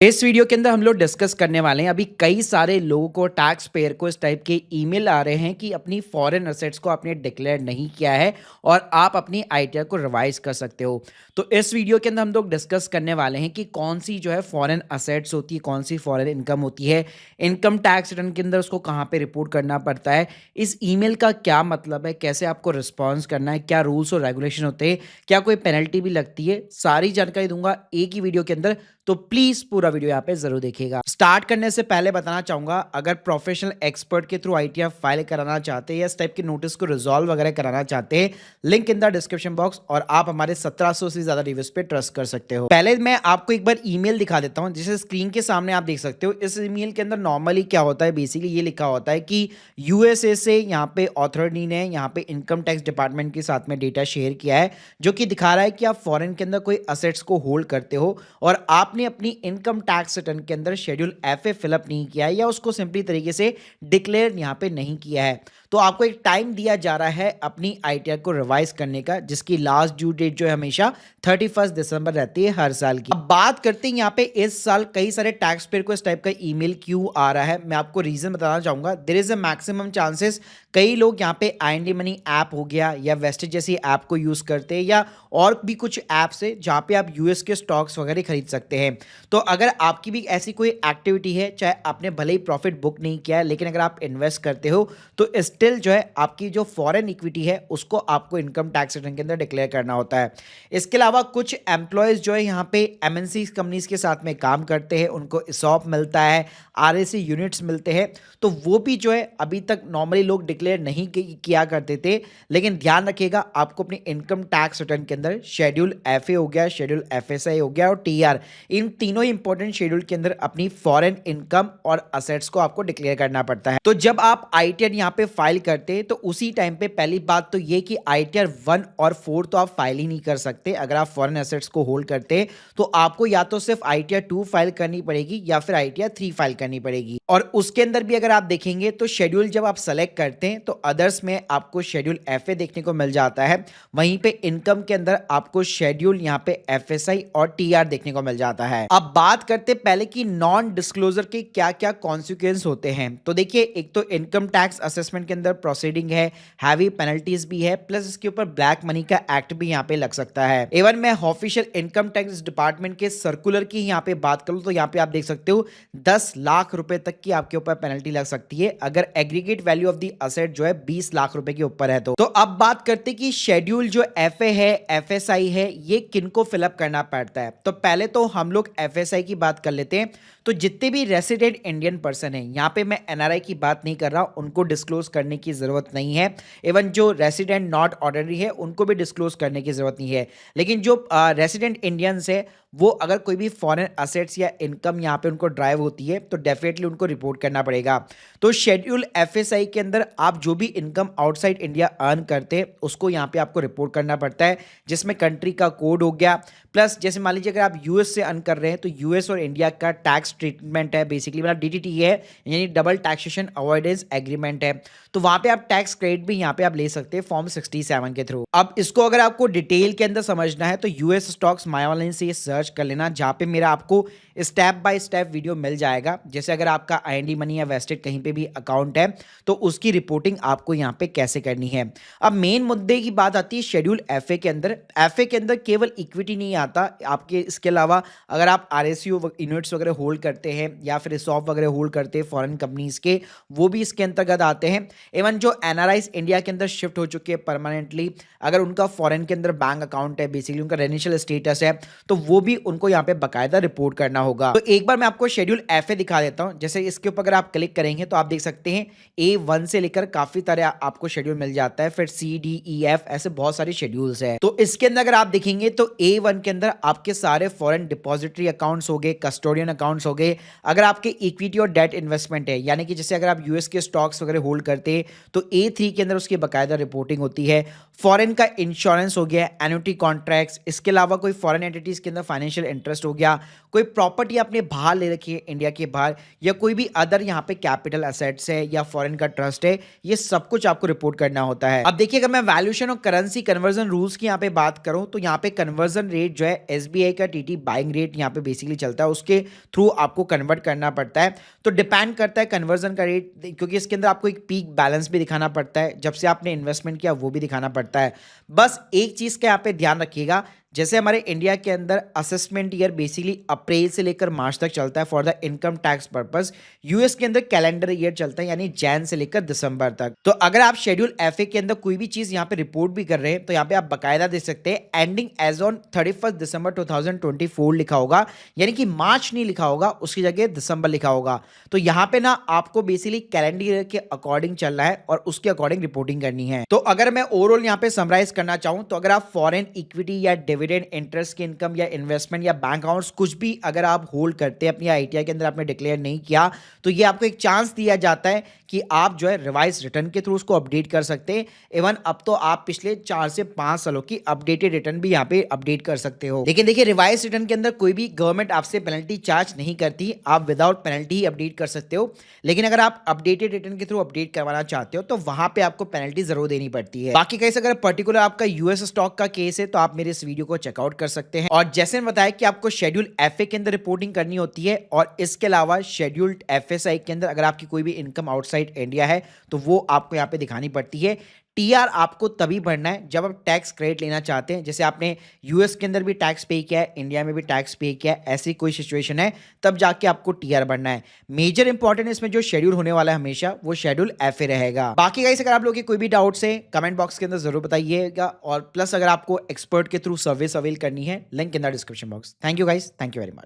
इस वीडियो के अंदर हम लोग डिस्कस करने वाले हैं। अभी कई सारे लोगों को, टैक्स पेयर को इस टाइप के ईमेल आ रहे हैं कि अपनी फॉरेन असेट्स को आपने डिक्लेयर नहीं किया है और आप अपनी आईटीआर को रिवाइज कर सकते हो। तो इस वीडियो के अंदर हम लोग डिस्कस करने वाले हैं कि कौन सी जो है फॉरेन असेट्स होती है, कौन सी फॉरेन इनकम होती है, इनकम टैक्स रिटर्न के अंदर उसको कहाँ पे रिपोर्ट करना पड़ता है, इस ईमेल का क्या मतलब है, कैसे आपको रिस्पॉन्स करना है, क्या रूल्स और रेगुलेशन होते हैं, क्या कोई पेनल्टी भी लगती है, सारी जानकारी दूंगा एक ही वीडियो के अंदर। तो प्लीज पूरा वीडियो यहाँ पे जरूर देखिएगा। स्टार्ट करने से पहले बताना चाहूंगा, अगर प्रोफेशनल एक्सपर्ट के थ्रू आईटीआर फाइल कराना चाहते हैं या इस टाइप के नोटिस को रिजॉल्व वगैरह कराना चाहते हैं, link in the description box, और आप हमारे 1700 से ज्यादा रिव्यूज पे ट्रस्ट कर सकते हो। पहले मैं आपको एक बार ईमेल दिखा देता हूँ, जिसे स्क्रीन के सामने आप देख सकते हो। इस ईमेल के अंदर नॉर्मली क्या होता है, बेसिकली ये लिखा होता है कि यूएसए से यहाँ पे अथॉरिटी ने यहाँ पे इनकम टैक्स डिपार्टमेंट के साथ में डेटा शेयर किया है, जो कि दिखा रहा है कि आप फॉरेन के अंदर कोई असेट्स को होल्ड करते हो और आपने अपनी इनकम टैक्स रिटर्न के अंदर शेड्यूल एफए फिलअप नहीं किया है या उसको सिंपली तरीके से डिक्लेयर यहाँ पे नहीं किया है। तो आपको एक टाइम दिया जा रहा है अपनी आईटीआर को रिवाइज करने का, जिसकी लास्ट ड्यू डेट जो है हमेशा 31 दिसंबर रहती है हर साल की। अब बात करते हैं यहाँ पे इस साल कई सारे टैक्स पेयर को इस टाइप का ईमेल क्यों आ रहा है, मैं आपको रीजन बताना चाहूंगा। There is a maximum chances कई लोग यहाँ पे आईएनडी मनी ऐप हो गया या वेस्टेज जैसी ऐप को यूज करते हैं, या और भी कुछ ऐप्स है जहाँ पे आप यूएस के स्टॉक्स वगैरह खरीद सकते हैं। तो अगर आपकी भी ऐसी कोई एक्टिविटी है, चाहे आपने भले ही प्रॉफिट बुक नहीं किया है, लेकिन अगर आप इन्वेस्ट करते हो तो स्टिल जो है आपकी जो फॉरेन इक्विटी है उसको आपको इनकम टैक्स रिटर्न के अंदर डिक्लेयर करना होता है। इसके अलावा कुछ एम्प्लॉयज जो है यहाँ पे एमएनसी कंपनीज के साथ में काम करते हैं, उनको इसॉप मिलता है, आरएसी यूनिट्स मिलते हैं, तो वो भी जो है अभी तक नॉर्मली लोग डिक्लेयर नहीं किया करते थे। लेकिन ध्यान रखिएगा, आपको अपनी इनकम टैक्स रिटर्न के अंदर शेड्यूल एफए हो गया, शेड्यूल एफएसआई हो गया और टीआर, इन तीनों इंपॉर्टेंट शेड्यूल के अंदर अपनी फॉरेन इनकम और असेट्स को आपको डिक्लेयर करना पड़ता है। तो जब आप आईटीआर यहाँ पे फाइल करते हैं तो उसी टाइम पे पहली बात तो ये कि आईटीआर 1 और 4 तो आप फाइल ही नहीं कर सकते। अगर आप फॉरेन एसेट्स को होल्ड करते हैं तो आपको या तो सिर्फ आईटीआर 2 फाइल करनी पड़ेगी या फिर आईटीआर 3 फाइल करनी पड़ेगी। और उसके अंदर भी अगर आप देखेंगे तो शेड्यूल जब आप सेलेक्ट करते हैं तो अदर्स में आपको शेड्यूल एफए देखने को मिल जाता है, वहीं पे इनकम के अंदर आपको शेड्यूल यहाँ पे एफएसआई और टीआर देखने को मिल जाता है। अब बात करते पहले कि नॉन डिस्क्लोजर के क्या क्या कॉन्सिक्वेंस होते हैं। तो देखिए, एक तो इनकम टैक्स असेसमेंट के अंदर प्रोसीडिंग है, हैवी पेनल्टीज भी है, प्लस इसके ऊपर ब्लैक मनी का एक्ट भी यहाँ पे लग सकता है। इवन मैं ऑफिशियल इनकम टैक्स डिपार्टमेंट के सर्कुलर की यहाँ पे बात करूँ तो यहाँ पे आप देख सकते हो 10 लाख रुपए तक की आपके ऊपर पेनल्टी लग सकती है अगर aggregate value of the asset जो है 20 लाख रुपए के ऊपर है। तो अब बात करते कि शेड्यूल जो एफए है, एफएसआई है, ये किनको फिलअप करना पड़ता है। तो पहले तो हम लोग एफएसआई की बात कर लेते हैं। तो जितने भी रेसिडेंट इंडियन पर्सन हैं, यहाँ पे मैं एनआरआई की बात नहीं कर रहा, उनको डिस्क्लोज करने की जरूरत नहीं है। इवन जो रेसिडेंट नॉट ऑर्डिनरी है उनको भी डिस्क्लोज करने की जरूरत नहीं है। लेकिन जो रेसिडेंट इंडियंस है, वो अगर कोई भी फॉरेन असेट्स या इनकम यहाँ पे उनको ड्राइव होती है तो डेफिनेटली उनको रिपोर्ट करना पड़ेगा। तो शेड्यूल एफएसआई के अंदर आप जो भी इनकम आउटसाइड इंडिया अर्न करते हैं उसको यहाँ पे आपको रिपोर्ट करना पड़ता है, जिसमें कंट्री का कोड हो गया, प्लस जैसे मान लीजिए अगर आप यूएस से अर्न कर रहे हैं तो यूएस और इंडिया का टैक्स ट्रीटमेंट है, बेसिकली मतलब डीटीटी है, यानी डबल टैक्सेशन अवॉइडेंस एग्रीमेंट है। तो वहां पे आप टैक्स क्रेडिट भी यहाँ पे आप ले सकते हैं फॉर्म 67 के थ्रू। अब इसको अगर आपको डिटेल के अंदर समझना है तो यूएस स्टॉक्स मायावालन से ये सर्च कर लेना, जहाँ पे मेरा आपको स्टेप बाय स्टेप वीडियो मिल जाएगा। जैसे अगर आपका आईएनडी मनी या वेस्टेड कहीं पे भी अकाउंट है तो उसकी रिपोर्टिंग आपको यहाँ पे कैसे करनी है। अब मेन मुद्दे की बात आती है शेड्यूल एफए के अंदर। एफए के अंदर केवल इक्विटी नहीं आता आपके, इसके अलावा अगर आप आरएसयू यूनिट्स वगैरह होल्ड करते हैं या फिर सॉफ्ट वगैरह होल्ड करते हैं फॉरेन कंपनीज के, वो भी इसके अंतर्गत आते हैं। इवन जो एनआरआईज इंडिया के अंदर शिफ्ट हो चुके हैं परमानेंटली, अगर उनका फॉरेन के अंदर बैंक अकाउंट है, बेसिकली उनका रेजिडेंशियल स्टेटस है, तो वो भी उनको यहाँ पे बकायदा रिपोर्ट करना होगा। तो एक बार मैं आपको शेड्यूल एफए दिखा देता हूँ। जैसे इसके ऊपर अगर आप क्लिक करेंगे तो आप देख सकते हैं A1 से लेकर काफी तरह आपको शेड्यूल मिल जाता है, फिर CDEF ऐसे बहुत सारे शेड्यूल्स है। तो इसके अंदर अगर आप देखेंगे तो A1 के अंदर आपके सारे फॉरेन डिपॉजिटरी अकाउंट्स हो गए, कस्टोडियन अकाउंट्स हो गए। अगर आपके इक्विटी और डेट इन्वेस्टमेंट है, यानी कि जैसे अगर आप यूएस के स्टॉक्स वगैरह होल्ड करते हैं तो A3 के अंदर उसकी बकायदा रिपोर्टिंग होती है। फॉरेन का इंश्योरेंस हो गया, एन्युटी कॉन्ट्रैक्ट, टैक्स, इसके अलावा कोई फॉरेन एंटिटीज़ के अंदर फाइनेंशियल इंटरेस्ट हो गया, कोई प्रॉपर्टी आपने बाहर ले रखी है इंडिया के बाहर, या कोई भी अदर यहाँ पे कैपिटल असेट्स है या फॉरेन का ट्रस्ट है, ये सब कुछ आपको रिपोर्ट करना होता है। अब देखिए, अगर मैं वैल्यूएशन और करेंसी कन्वर्जन रूल्स की यहाँ पे बात करूँ तो यहाँ पे कन्वर्जन रेट जो है एसबीआई का टीटी बाइंग रेट यहाँ पे बेसिकली चलता है, उसके थ्रू आपको कन्वर्ट करना पड़ता है। तो डिपेंड करता है कन्वर्जन का रेट, क्योंकि इसके अंदर आपको एक पीक बैलेंस भी दिखाना पड़ता है, जब से आपने इन्वेस्टमेंट किया वो भी दिखाना पड़ता है। बस एक चीज़ का यहाँ पे ध्यान रखिएगा, जैसे हमारे इंडिया के अंदर असेसमेंट ईयर बेसिकली अप्रैल से लेकर मार्च तक चलता है for the income tax purpose, US के अंदर कैलेंडर ईयर चलता है, यानी जैन से लेकर दिसंबर तक। तो अगर आप शेड्यूल एफए के अंदर कोई भी चीज यहाँ पे रिपोर्ट भी कर रहे हैं तो यहाँ पे आप बकायदा दे सकते हैं एंडिंग एज ऑन 31 दिसंबर 2024 लिखा होगा, यानी कि मार्च नहीं लिखा होगा, उसकी जगह दिसंबर लिखा होगा। तो यहाँ पे ना आपको बेसिकली कैलेंडर ईयर के अकॉर्डिंग चलना है और उसके अकॉर्डिंग रिपोर्टिंग करनी है। तो अगर मैं ओवरऑल यहाँ पे समराइज करना चाहूँ तो अगर आप फॉरेन इक्विटी या डिविडेंड, इंटरेस्ट की इनकम या इन्वेस्टमेंट या बैंक अकाउंट्स कुछ भी अगर आप होल्ड करते हैं अपनी आईटीआई के अंदर, आपने डिक्लेयर नहीं किया, तो ये आपको एक चांस दिया जाता है कि आप जो है रिवाइज रिटर्न के थ्रू उसको अपडेट कर सकते हैं। इवन अब तो आप पिछले 4 से 5 सालों की अपडेटेड रिटर्न भी यहाँ पे अपडेट कर सकते हो। लेकिन देखिए, रिवाइज रिटर्न के अंदर कोई भी गवर्नमेंट आपसे पेनल्टी चार्ज नहीं करती, आप विदाउट पेनल्टी ही अपडेट कर सकते हो। लेकिन अगर आप अपडेटेड रिटर्न के थ्रू अपडेट करवाना चाहते हो तो वहां पे आपको पेनल्टी जरूर देनी पड़ती है। बाकी कैसे अगर पर्टिकुलर आपका यूएस स्टॉक का केस है तो आप मेरे इस वीडियो को चेकआउट कर सकते हैं। और जैसे मैंने बताया कि आपको शेड्यूल एफए के अंदर रिपोर्टिंग करनी होती है, और इसके अलावा शेड्यूल्ड एफएसआई के अंदर अगर आपकी कोई भी इनकम आउटसाइड इंडिया है तो वो आपको यहाँ पे दिखानी पड़ती है। टीआर आपको तभी भरना है जब आप टैक्स क्रेडिट लेना चाहते हैं, जैसे आपने यूएस के अंदर भी टैक्स पे किया है, इंडिया में भी टैक्स पे किया है, ऐसी कोई सिचुएशन है तब जाके आपको टीआर भरना है। मेजर इंपॉर्टेंट इसमें जो शेड्यूल होने वाला है हमेशा वो शेड्यूल एफए रहेगा। बाकी गाइस, अगर आप लोगों की कोई भी डाउट्स है कमेंट बॉक्स के अंदर जरूर बताइएगा, और प्लस अगर आपको एक्सपर्ट के थ्रू सर्विस अवेल करनी है, link in the description box. Thank you guys, thank you very much.